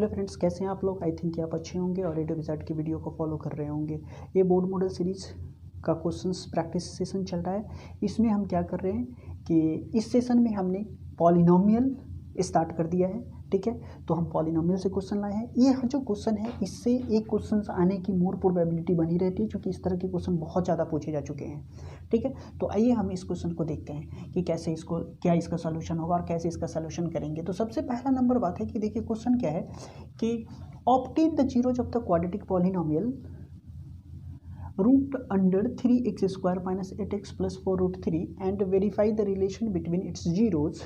Hello friends, कैसे हैं आप लोग। आई थिंक आप अच्छे होंगे और रेडियो विज़ार्ड की वीडियो को फॉलो कर रहे होंगे। ये बोर्ड मॉडल सीरीज़ का क्वेश्चंस प्रैक्टिस सेशन चल रहा है। इसमें हम क्या कर रहे हैं कि इस सेशन में हमने पॉलिनोमियल स्टार्ट कर दिया है। ठीक है, तो हम पॉलिनोमियल से क्वेश्चन लाए हैं। ये जो क्वेश्चन है, इससे एक क्वेश्चन आने की मोर प्रोबेबिलिटी बनी रहती है, क्योंकि इस तरह के क्वेश्चन बहुत ज़्यादा पूछे जा चुके हैं। ठीक है, तो आइए हम इस क्वेश्चन को देखते हैं कि कैसे इसको, क्या इसका सोल्यूशन होगा और कैसे इसका सोल्यूशन करेंगे। तो सबसे पहला नंबर बात है कि देखिए क्वेश्चन क्या है कि obtain the zeros of the quadratic polynomial root under 3x square minus 8x plus 4 root 3 and verify the relation between its zeros,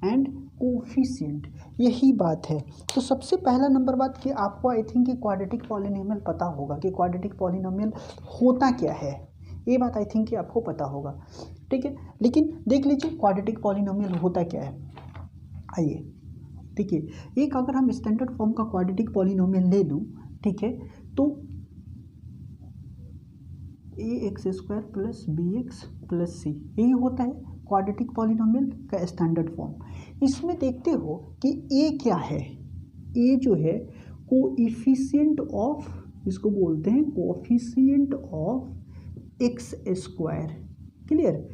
and coefficient. यही बात है। तो सबसे पहला नंबर बात कि आपको आई थिंक कि क्वाड्रेटिक पॉलिनोमियल पता होगा कि क्वाड्रेटिक पॉलिनोमियल होता क्या है। ये बात आई थिंक कि आपको पता होगा। ठीक है, लेकिन देख लीजिए क्वाड्रेटिक पॉलिनोमियल होता क्या है। आइए देखिए, एक अगर हम स्टैंडर्ड फॉर्म का क्वाड्रेटिक पॉलिनोमियल ले लूँ, ठीक है, तो ax² plus bx plus c, यही होता है क्वाड्रेटिक पॉलिनोमियल का स्टैंडर्ड फॉर्म। इसमें देखते हो कि a क्या है। a जो है कोएफिशिएंट ऑफ, इसको बोलते हैं coefficient of x²। Clear.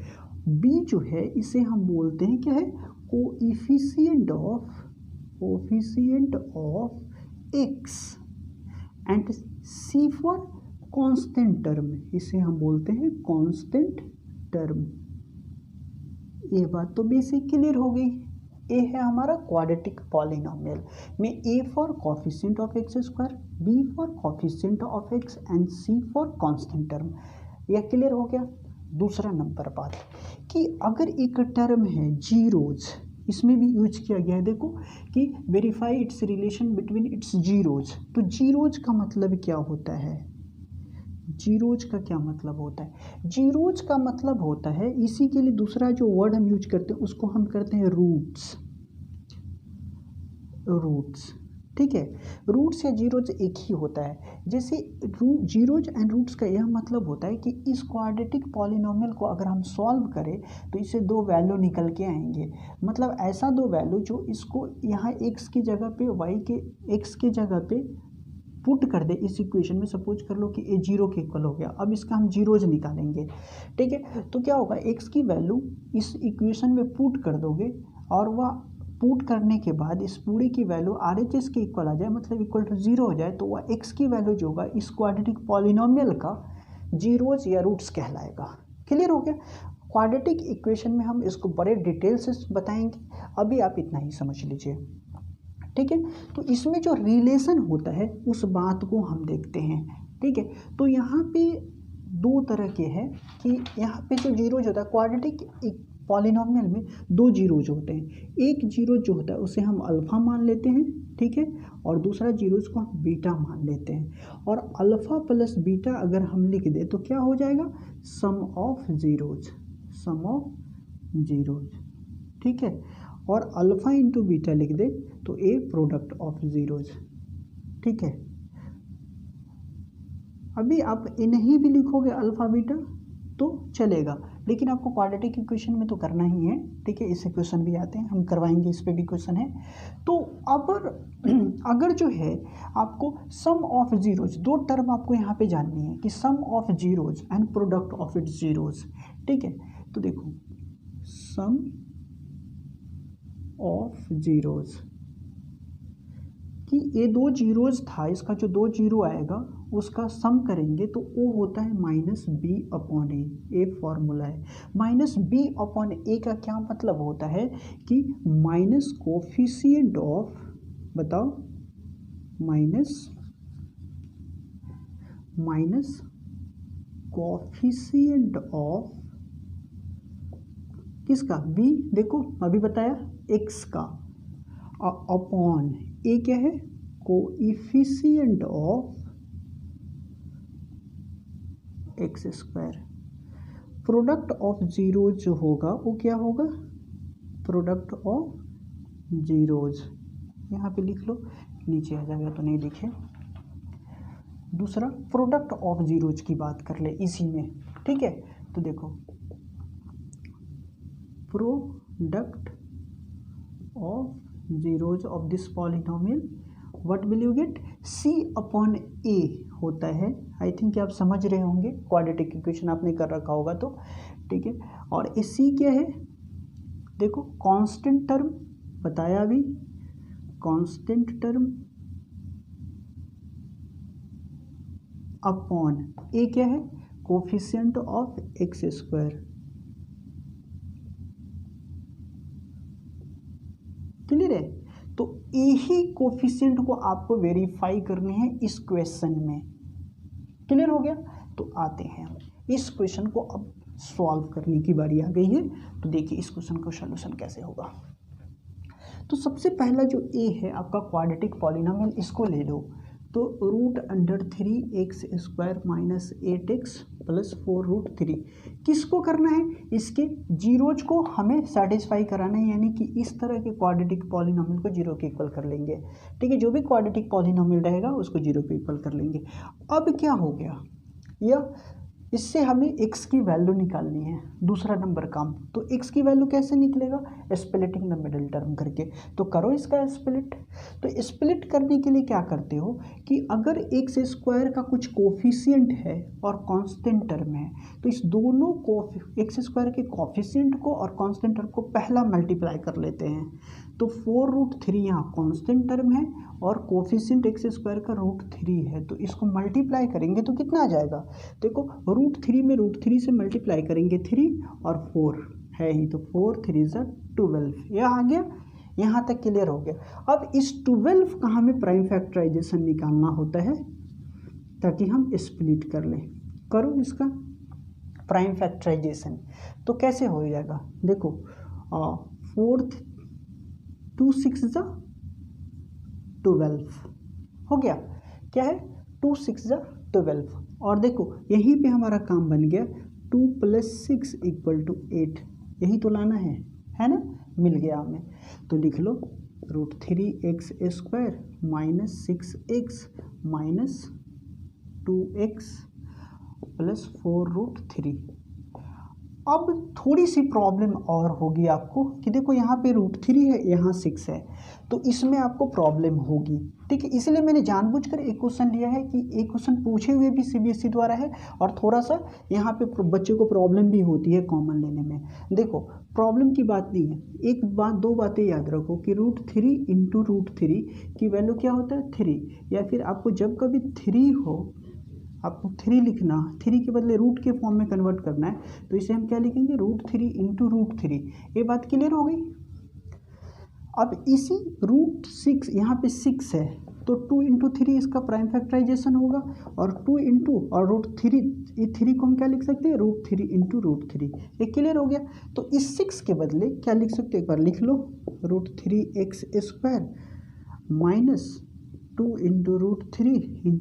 b जो है इसे हम बोलते हैं क्या है, coefficient of x। And c for constant term, इसे हम बोलते हैं कांस्टेंट टर्म। ये बात तो बेसिक क्लियर हो गई। ए है हमारा क्वाड्रेटिक पॉलिनोमियल में a for coefficient of x², b for coefficient of x and c for constant term. यह क्लियर हो गया। दूसरा नंबर बात कि अगर एक टर्म है जीरोज, इसमें भी यूज किया गया है। देखो कि verify it's relation between its zeros. तो जीरोज का मतलब क्या होता है, जीरोज का क्या मतलब होता है। जीरोज का मतलब होता है, इसी के लिए दूसरा जो वर्ड हम यूज करते हैं उसको हम करते हैं रूट्स। ठीक है, रूट्स या जीरोज एक ही होता है। जैसे जीरोज एंड रूट्स का यह मतलब होता है कि इस क्वाड्रेटिक पॉलिनोमियल को अगर हम सॉल्व करें तो इससे दो वैल्यू निकल के आएंगे। मतलब ऐसा दो वैल्यू जो इसको यहाँ x की जगह पे x की जगह पे पुट कर दे इस इक्वेशन में। सपोज कर लो कि ये 0 के इक्वल हो गया। अब इसका हम जीरोज निकालेंगे। ठीक है, तो क्या होगा, x की वैल्यू इस इक्वेशन में पुट कर दोगे और वह पुट करने के बाद इस पूरी की वैल्यू RHS के इक्वल आ जाए, मतलब इक्वल टू 0 हो जाए, तो वह x की वैल्यू जो होगा इस क्वाड्रेटिक पॉलिनोमियल का जीरोज या रूट्स कहलाएगा। क्लियर हो गया। क्वाड्रेटिक इक्वेशन में हम इसको बड़े डिटेल से बताएंगे, अभी आप इतना ही समझ लीजिए। ठीक है, तो इसमें जो रिलेशन होता है उस बात को हम देखते हैं। ठीक है, तो यहाँ पे दो तरह के हैं कि यहाँ पे जो जीरोज होता है क्वाड्रेटिक पॉलिनोमियल में, दो जीरोज होते हैं। एक जीरो जो होता है उसे हम अल्फा मान लेते हैं, ठीक है, और दूसरा जीरोज को हम बीटा मान लेते हैं। और अल्फा प्लस बीटा अगर हम लिख दें तो क्या हो जाएगा, सम ऑफ जीरोज। ठीक है, और अल्फा इंटू बीटा लिख दे तो ए प्रोडक्ट ऑफ जीरोज। ठीक है, अभी आप इन्हीं भी लिखोगे अल्फा बीटा तो चलेगा, लेकिन आपको क्वाड्रेटिक इक्वेशन में तो करना ही है। ठीक है, इस इक्वेशन भी आते हैं, हम करवाएंगे, इस पे भी क्वेश्चन है। तो अगर जो है आपको सम ऑफ जीरोज, दो टर्म आपको यहाँ पे जाननी है कि sum of zeros and product of its zeros. ठीक है, तो देखो सम ऑफ जीरोज कि ये दो जीरोज था, इसका जो दो जीरो आएगा उसका सम करेंगे तो वो होता है -b/a। ए फॉर्मूला है। -b/a का क्या मतलब होता है कि माइनस कोफिशिएंट ऑफ, बताओ, माइनस कोफिशिएंट ऑफ किसका, b, देखो अभी बताया x का, अपॉन ए क्या है, coefficient of x²। Product of zeros जो होगा वो क्या होगा, प्रोडक्ट ऑफ जीरोज। यहाँ पे लिख लो, नीचे आ जाएगा तो नहीं लिखे। दूसरा प्रोडक्ट ऑफ जीरोज की बात कर ले इसी में। ठीक है, तो देखो product of zeros of this polynomial, what will you get? C upon A होता है। आई थिंक आप समझ रहे होंगे, क्वाड्रेटिक इक्वेशन आपने कर रखा होगा तो, ठीक है। और ये C क्या है? देखो कांस्टेंट टर्म बताया अभी, कांस्टेंट टर्म अपॉन A क्या है? Coefficient of x square. Clear है? तो यही कोफिशिएंट को आपको वेरीफाई करने हैं इस क्वेश्चन में। क्लियर हो गया? तो आते हैं इस क्वेश्चन को, अब सॉल्व करने की बारी आ गई है। तो देखिए इस क्वेश्चन का सॉल्यूशन कैसे होगा। तो सबसे पहला जो ए है आपका क्वाड्रेटिक पॉलिनोमियल, इसको ले लो। तो √3x² माइनस 8x प्लस 4√3 किसको करना है? इसके जीरोज को हमें सेटिस्फाई कराना है, यानी कि इस तरह के क्वाड्रेटिक पॉलिनोमियल को जीरो के इक्वल कर लेंगे। ठीक है, जो भी क्वाड्रेटिक पॉलिनोमियल रहेगा उसको जीरो के इक्वल कर लेंगे। अब क्या हो गया, या इससे हमें x की वैल्यू निकालनी है, दूसरा नंबर काम। तो x की वैल्यू कैसे निकलेगा? स्प्लिटिंग द मिडिल टर्म करके। तो करो इसका स्प्लिट। तो स्प्लिट करने के लिए क्या करते हो कि अगर x² का कुछ कोफिशिएंट है और कांस्टेंट टर्म है, तो इस दोनों x² के कोफिशिएंट को और कांस्टेंट टर्म को पहला मल्टीप्लाई कर लेते हैं। तो 4√3 यहाँ कांस्टेंट टर्म है और कोफिशिएंट x² का √3 है, तो इसको मल्टीप्लाई करेंगे तो कितना आ जाएगा? देखो √3 में √3 से मल्टीप्लाई करेंगे 3 और 4 है ही, तो 4 3 = 12। यह आ गया, यहाँ तक क्लियर हो गया। अब इस 12 का हमें प्राइम फैक्टराइजेशन निकालना होता है ताकि हम स्प्लिट कर लें। करो इसका प्राइम फैक्टराइजेशन। तो कैसे हो जाएगा? देखो 4 2 6 = 12 हो गया। क्या है? 2 6 = 12। और देखो यहीं पे हमारा काम बन गया, 2 + 6 = 8। यही तो लाना है ना? मिल गया हमें। तो लिख लो √3x² minus 6x minus 2x plus 4√3। अब थोड़ी सी प्रॉब्लम और होगी आपको कि देखो यहाँ पे √3 है, यहाँ 6 है, तो इसमें आपको प्रॉब्लम होगी। ठीक है, इसलिए मैंने जानबूझकर एक क्वेश्चन लिया है कि एक क्वेश्चन पूछे हुए भी CBSE द्वारा है, और थोड़ा सा यहाँ पे बच्चे को प्रॉब्लम भी होती है कॉमन लेने में। देखो प्रॉब्लम की बात नहीं है, एक बात, दो बातें याद रखो कि √3 × √3 की वैल्यू क्या होता है? 3। या फिर आपको जब कभी 3 हो, आपको 3 लिखना, 3 के बदले रूट के फॉर्म में कन्वर्ट करना है, तो इसे हम क्या लिखेंगे? √3 × √3। ये बात क्लियर हो गई? अब इसी √6 यहाँ पे 6 है, तो 2 × 3 इसका प्राइम फैक्टराइजेशन होगा, और 2 × और √3, ये 3 को हम क्या लिख सकते हैं? √3 × √3। ये क्लियर हो गया। तो इस 6 के बदले क्या लिख सकते हो? एक बार लिख लो, √3x² minus 2 ×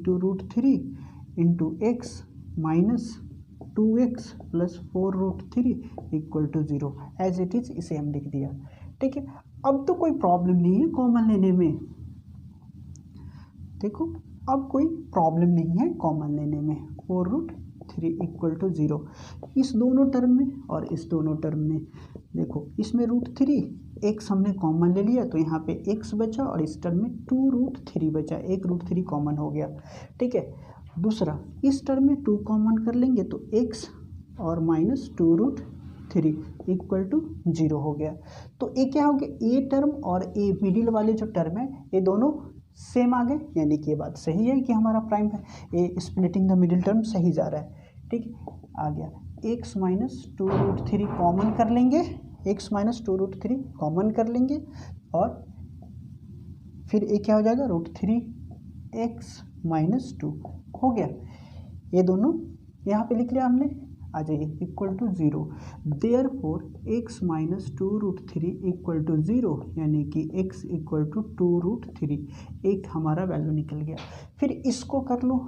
√3 × x minus 2x plus 4√3 = 0। As it is इसे हम लिख दिया। ठीक है, अब तो कोई प्रॉब्लम नहीं है कॉमन लेने में। देखो अब कोई प्रॉब्लम नहीं है कॉमन लेने में। 4√3 = 0 इस दोनों टर्म में और इस दोनों टर्म में। देखो इसमें √3 x हमने कॉमन ले लिया, तो यहाँ पे x बचा, और इस टर्म में 2√3 बचा, एक √3 कॉमन हो गया। ठीक है, दूसरा इस टर्म में 2 कॉमन कर लेंगे तो x और माइनस 2√3 = 0 हो गया। तो ये क्या हो गया? ए टर्म और ए मिडिल वाले जो टर्म है ये दोनों सेम आ गए, यानी कि ये बात सही है कि हमारा प्राइम है, ये स्प्लिटिंग द मिडिल टर्म सही जा रहा है। ठीक है, आ गया। x माइनस 2√3 कॉमन कर लेंगे, x माइनस 2√3 कॉमन कर लेंगे, और फिर ये क्या हो जाएगा? √3x माइनस 2 हो गया। ये दोनों यहाँ पे लिख लिया हमने, आ जाइए =0। देयरफॉर x माइनस 2√3 = 0, यानी कि x = 2√3। एक हमारा वैल्यू निकल गया। फिर इसको कर लो,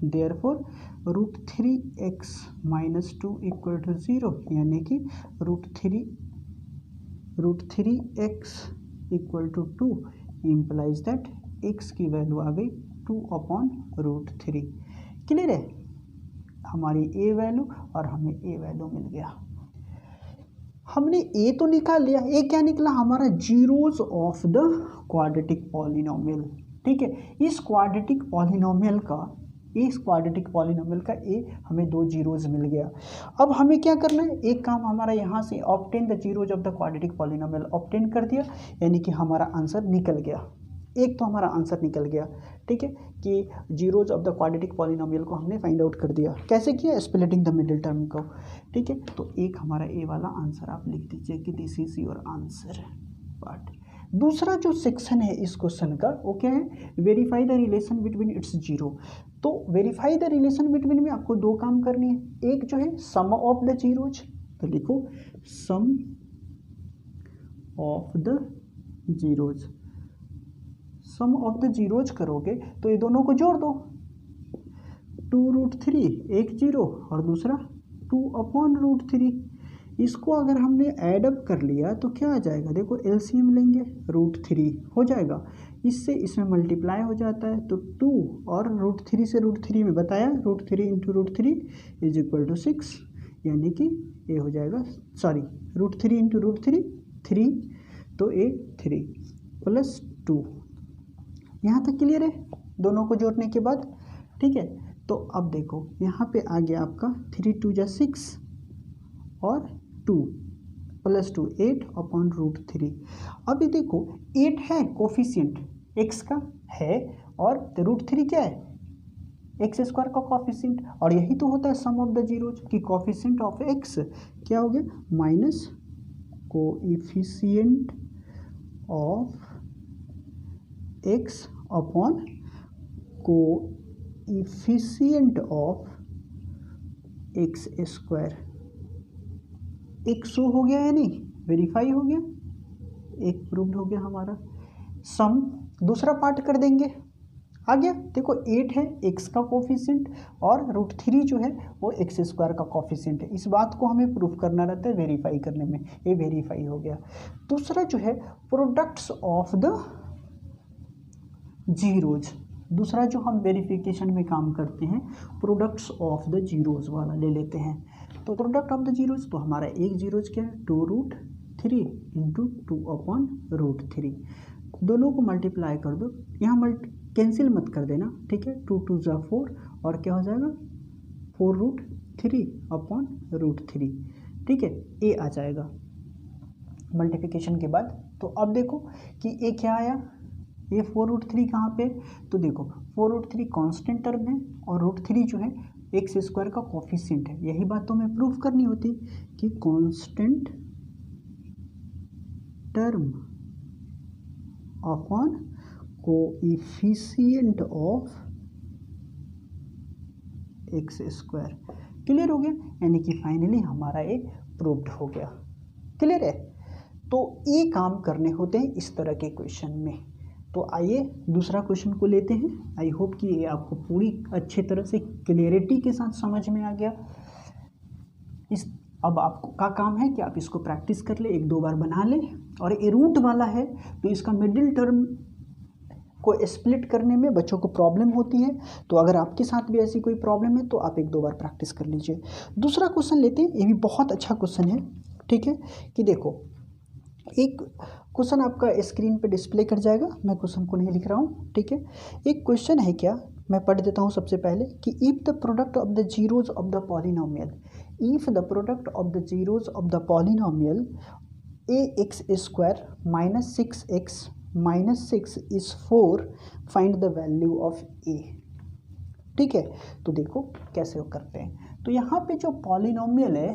देयरफॉर √3x माइनस 2 = 0, यानी कि √3x = 2 इम्प्लाइज दैट x की वैल्यू आ गई 2/√3। क्लियर है? हमारी ए वैल्यू और हमें ए वैल्यू मिल गया। हमने ए तो निकाल लिया, ए क्या निकला हमारा zeros of the quadratic polynomial. ठीक है, इस क्वाड्रेटिक पॉलिनोमियल का ए हमें 2 जीरोज मिल गया। अब हमें क्या करना है, एक काम हमारा यहाँ से obtain the zeros of the quadratic polynomial obtain कर दिया, यानी कि हमारा आंसर निकल गया। एक तो हमारा आंसर निकल गया, ठीक है, कि zeros of the quadratic polynomial को हमने फाइंड आउट कर दिया। कैसे किया, स्प्लिटिंग द मिडिल टर्म को। ठीक है, तो एक हमारा ए वाला आंसर आप लिख दीजिए कि this is your answer part. दूसरा जो सेक्शन है इस क्वेश्चन का वो क्या है, verify the relation between its zero. तो वेरीफाई द रिलेशन बिटवीन में आपको 2 काम करनी है, एक जो है सम ऑफ द जीरोज, तो लिखो sum of the zeros. Sum of the zeros करोगे तो ये दोनों को जोड़ दो, 2√3 एक जीरो और दूसरा 2/√3। इसको अगर हमने ऐड अप कर लिया तो क्या आ जाएगा, देखो एलसीएम लेंगे √3 हो जाएगा, इससे इसमें मल्टीप्लाई हो जाता है, तो 2 और √3 से √3 में बताया, √3 इंटू √3 इज इक्वल टू 6, यानी कि ये हो जाएगा, सॉरी √3 इंटू √3 3, तो ये 3 प्लस 2। यहाँ तक क्लियर है दोनों को जोड़ने के बाद। ठीक है, तो अब देखो यहाँ पे आ गया आपका 3 2 जा 6 और 2 प्लस 2 8/√3। अब ये देखो 8 है कोफिशिएंट x का है, और √3 क्या है, x² का कोफिशिएंट, और यही तो होता है सम ऑफ द जीरोज कि कोफिशिएंट ऑफ x क्या हो गया, minus coefficient of x upon coefficient of x²। एक शो हो गया है, नहीं वेरीफाई हो गया, एक प्रूव्ड हो गया हमारा। सम दूसरा पार्ट कर देंगे, आ गया, देखो 8 है x का कोफिशिएंट और √3 जो है वो x² का कोफिशिएंट है। इस बात को हमें प्रूफ करना रहता है वेरीफाई करने में, ये वेरीफाई हो गया। दूसरा जो है प्रोडक्ट्स ऑफ द जीरोज, दूसरा जो हम वेरिफिकेशन में काम करते हैं प्रोडक्ट्स ऑफ द जीरोज वाला ले लेते हैं। तो प्रोडक्ट ऑफ द जीरोज, तो हमारा एक जीरोज क्या है, 2√3 इंटू 2/√3, दोनों को मल्टीप्लाई कर दो, यहाँ कैंसिल मत कर देना, ठीक है, 2 2 जा 4 और क्या हो जाएगा 4√3/√3। ठीक है, ए आ जाएगा मल्टीप्लिकेशन के बाद। तो अब देखो कि ए क्या आया, ये 4√3 कहाँ पे, तो देखो 4√3 कांस्टेंट टर्म है और √3 जो है x² का कोफिशिएंट है। यही बात तो हमें प्रूफ करनी होती कि constant term upon coefficient of x²। Clear हो गया, यानी कि फाइनली हमारा ये प्रूव्ड हो गया। क्लियर है, तो ये काम करने होते हैं इस तरह के क्वेश्चन में। तो आइए दूसरा क्वेश्चन को लेते हैं। आई होप कि ये आपको पूरी अच्छे तरह से क्लियरिटी के साथ समझ में आ गया। अब आपको का काम है कि आप इसको प्रैक्टिस कर ले, 1-2 बार बना लें। और ये रूट वाला है तो इसका मिडिल टर्म को स्प्लिट करने में बच्चों को प्रॉब्लम होती है, तो अगर आपके साथ भी ऐसी कोई प्रॉब्लम है तो आप 1-2 बार प्रैक्टिस कर लीजिए। दूसरा क्वेश्चन लेते हैं, ये भी बहुत अच्छा क्वेश्चन है। ठीक है, कि देखो एक क्वेश्चन आपका स्क्रीन पे डिस्प्ले कर जाएगा, मैं क्वेश्चन को नहीं लिख रहा हूँ। ठीक है, एक क्वेश्चन है क्या, मैं पढ़ देता हूँ सबसे पहले कि if the product of the zeros of the polynomial, if the product of the zeros of the polynomial ax² minus 6x minus 6 is 4, find the value of a। ठीक है, तो देखो कैसे वो करते हैं। तो यहाँ पे जो पॉलिनोमियल है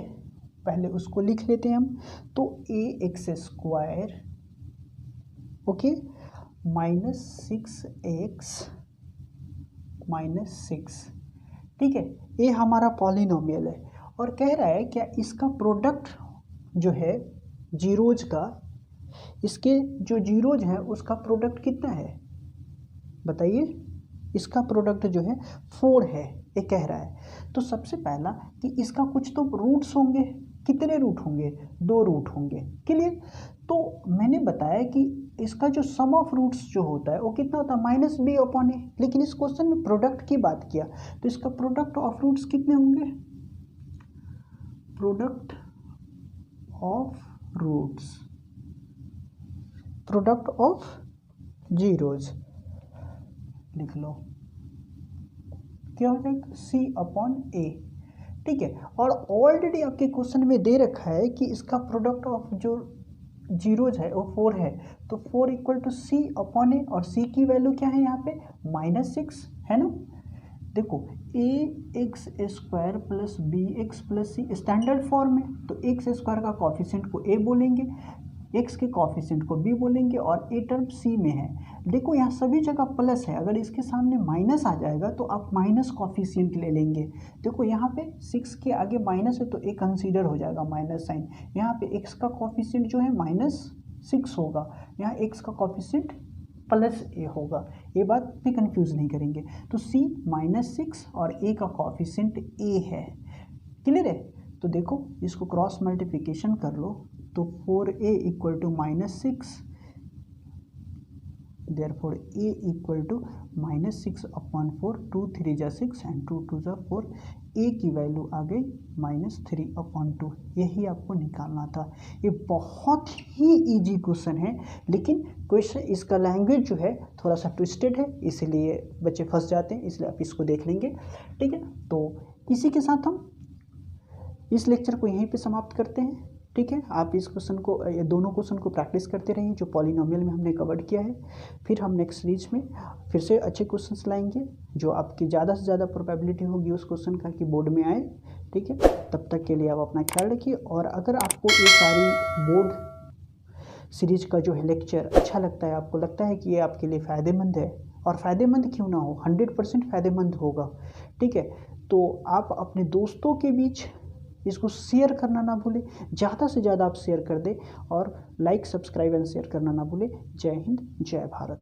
पहले उसको लिख लेते हैं हम। तो ax² okay minus 6x minus 6, ठीक है, ये हमारा पॉलिनोमियल है और कह रहा है क्या इसका प्रोडक्ट जो है जीरोज का, इसके जो जीरोज हैं उसका प्रोडक्ट कितना है बताइए। इसका प्रोडक्ट जो है 4 है, ये कह रहा है। तो सबसे पहला कि इसका कुछ तो रूट्स होंगे, कितने रूट होंगे, 2 रूट होंगे। क्लियर, तो मैंने बताया कि इसका जो सम ऑफ रूट्स जो होता है वो कितना होता है -b/a, लेकिन इस क्वेश्चन में प्रोडक्ट की बात किया तो इसका प्रोडक्ट ऑफ रूट्स कितने होंगे, product of roots, product of zeros लिख लो, क्या हो जाएगा C अपॉन A। ठीक है, और ऑलरेडी आपके क्वेश्चन में दे रखा है कि इसका प्रोडक्ट ऑफ जो जीरोज है वो 4 है, तो 4 equal to C upon A, और C की वैल्यू क्या है यहाँ पे -6 है ना। देखो ax square plus B X plus C standard form है, तो एक्स स्क्वायर का कॉफिशिएंट को a बोलेंगे, x के कॉफिशिएंट को b बोलेंगे, और a टर्म c में है। देखो यहाँ सभी जगह प्लस है, अगर इसके सामने माइनस आ जाएगा तो आप माइनस कॉफिशिएंट ले लेंगे। देखो यहाँ पे 6 के आगे माइनस है तो a कंसीडर हो जाएगा माइनस साइन, यहाँ पे x का कॉफिशिएंट जो है -6 होगा, यहाँ x का कॉफिशिएंट +a होगा, ये बात भी कंफ्यूज नहीं करेंगे। तो c -6 और a का कॉफिशिएंट a है, क्लियर है। तो देखो इसको क्रॉस मल्टीप्लिकेशन कर लो, तो 4a equal to -6, therefore a equal to -6 upon 4, 2 3 जा 6 एंड 2 2 जा 4, a की वैल्यू आ गई -3 अपॉन 2, यही आपको निकालना था। ये बहुत ही इजी क्वेश्चन है, लेकिन क्वेश्चन इसका लैंग्वेज जो है थोड़ा सा ट्विस्टेड है, इसीलिए बच्चे फंस जाते हैं, इसलिए आप इसको देख लेंगे। ठीक है, तो इसी के साथ हम इस लेक्चर को यहीं पे समाप्त करते हैं। ठीक है, आप इस क्वेश्चन को, ये दोनों क्वेश्चन को प्रैक्टिस करते रहिए जो पॉलिनोमियल में हमने कवर किया है। फिर हम नेक्स्ट सीरीज में फिर से अच्छे क्वेश्चंस लाएंगे, जो आपकी ज़्यादा से ज़्यादा प्रोबेबिलिटी होगी उस क्वेश्चन का कि बोर्ड में आए। ठीक है, तब तक के लिए आप अपना ख्याल रखिए, और अगर आपको ये सारी बोर्ड सीरीज का जो है लेक्चर अच्छा लगता है, आपको लगता है कि ये आपके लिए फ़ायदेमंद है, और फ़ायदेमंद क्यों ना हो, 100% फ़ायदेमंद होगा। ठीक है, तो आप अपने दोस्तों के बीच इसको शेयर करना ना भूलें, ज़्यादा से ज़्यादा आप शेयर कर दें, और लाइक सब्सक्राइब एंड शेयर करना ना भूलें। जय हिंद, जय भारत।